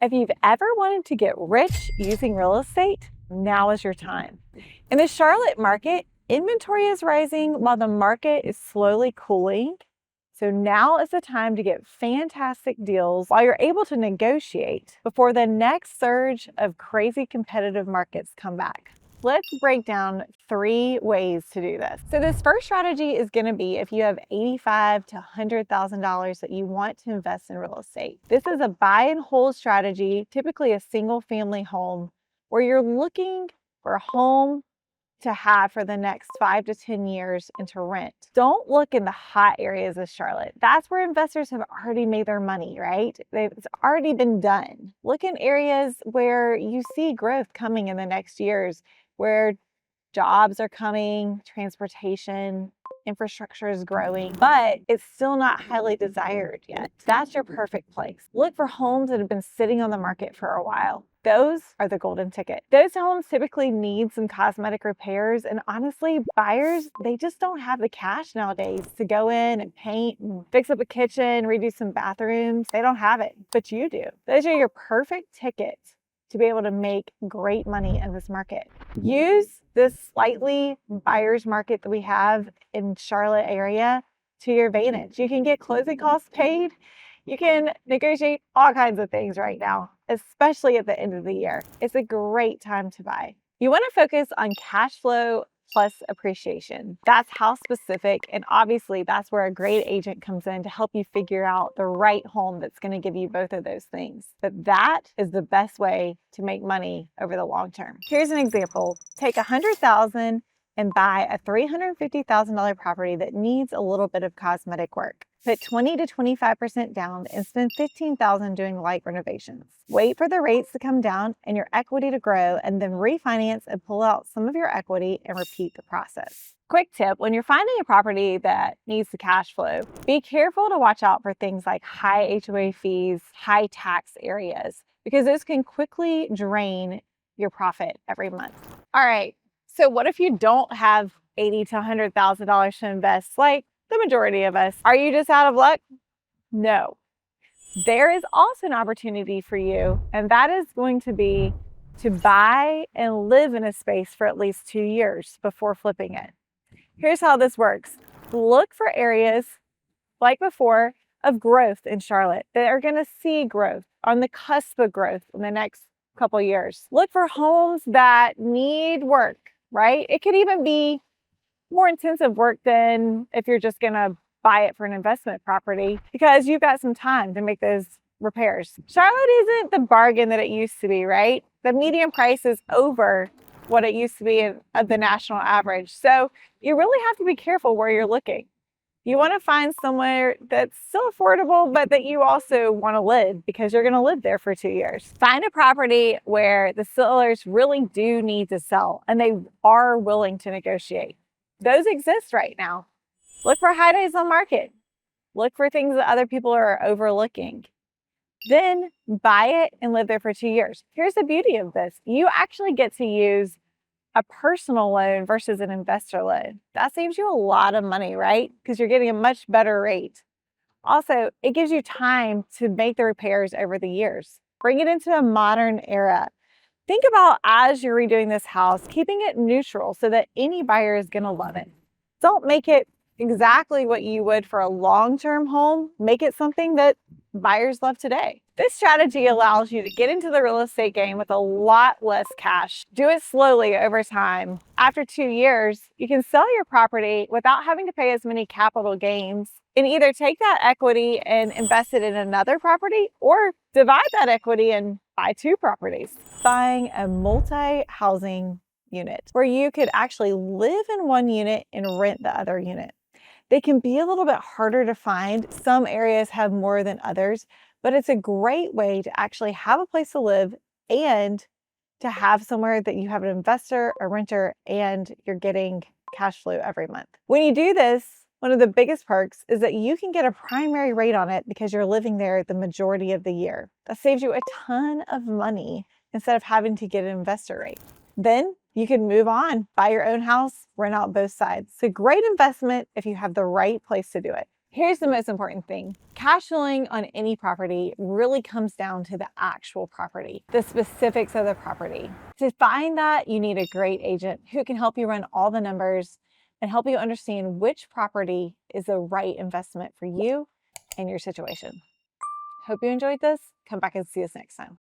If you've ever wanted to get rich using real estate, now is your time. In the Charlotte market, inventory is rising while the market is slowly cooling. So now is the time to get fantastic deals while you're able to negotiate before the next surge of crazy competitive markets come back. Let's break down 3 ways to do this. So this first strategy is going to be if you have $85,000 to $100,000 that you want to invest in real estate. This is a buy and hold strategy, typically a single family home, where you're looking for a home to have for the next 5 to 10 years and to rent. Don't look in the hot areas of Charlotte. That's where investors have already made their money, right? It's already been done. Look in areas where you see growth coming in the next years, where jobs are coming, transportation, infrastructure is growing, but it's still not highly desired yet. That's your perfect place. Look for homes that have been sitting on the market for a while. Those are the golden ticket. Those homes typically need some cosmetic repairs, and honestly, buyers, they just don't have the cash nowadays to go in and paint and fix up a kitchen, redo some bathrooms. They don't have it, but you do. Those are your perfect tickets to be able to make great money in this market. Use this slightly buyer's market that we have in Charlotte area to your advantage. You can get closing costs paid. You can negotiate all kinds of things right now, especially at the end of the year. It's a great time to buy. You want to focus on cash flow plus appreciation. That's house specific, and obviously that's where a great agent comes in to help you figure out the right home that's going to give you both of those things. But that is the best way to make money over the long term. Here's an example. Take $100,000 and buy a $350,000 property that needs a little bit of cosmetic work. Put 20 to 25% down and spend $15,000 doing light renovations. Wait for the rates to come down and your equity to grow, and then refinance and pull out some of your equity and repeat the process. Quick tip, when you're finding a property that needs the cash flow, be careful to watch out for things like high HOA fees, high tax areas, because those can quickly drain your profit every month. All right, so what if you don't have $80,000 to $100,000 to invest, like the majority of us? Are you just out of luck? No. There is also an opportunity for you, and that is going to be to buy and live in a space for at least 2 years before flipping it. Here's how this works. Look for areas, like before, of growth in Charlotte that are going to see growth, on the cusp of growth in the next couple years. Look for homes that need work, right? It could even be more intensive work than if you're just going to buy it for an investment property, because you've got some time to make those repairs. Charlotte isn't the bargain that it used to be, right? The median price is over what it used to be of the national average. So you really have to be careful where you're looking. You want to find somewhere that's still affordable, but that you also want to live, because you're going to live there for 2 years. Find a property where the sellers really do need to sell and they are willing to negotiate. Those exist right now. Look for high days on market. Look for things that other people are overlooking. Then buy it and live there for 2 years. Here's the beauty of this. You actually get to use a personal loan versus an investor loan. That saves you a lot of money, right? Because you're getting a much better rate. Also, it gives you time to make the repairs over the years. Bring it into a modern era. Think about, as you're redoing this house, keeping it neutral so that any buyer is going to love it. Don't make it exactly what you would for a long-term home. Make it something that buyers love today. This strategy allows you to get into the real estate game with a lot less cash. Do it slowly over time. After 2 years, you can sell your property without having to pay as many capital gains, and either take that equity and invest it in another property, or divide that equity and buy 2 properties. Buying a multi-housing unit where you could actually live in one unit and rent the other unit. They can be a little bit harder to find. Some areas have more than others, but it's a great way to actually have a place to live and to have somewhere that you have an investor, a renter, and you're getting cash flow every month. When you do this, one of the biggest perks is that you can get a primary rate on it because you're living there the majority of the year. That saves you a ton of money instead of having to get an investor rate. Then you can move on, buy your own house, rent out both sides. It's a great investment if you have the right place to do it. Here's the most important thing. Cash flowing on any property really comes down to the actual property, the specifics of the property. To find that, you need a great agent who can help you run all the numbers and help you understand which property is the right investment for you and your situation. Hope you enjoyed this. Come back and see us next time.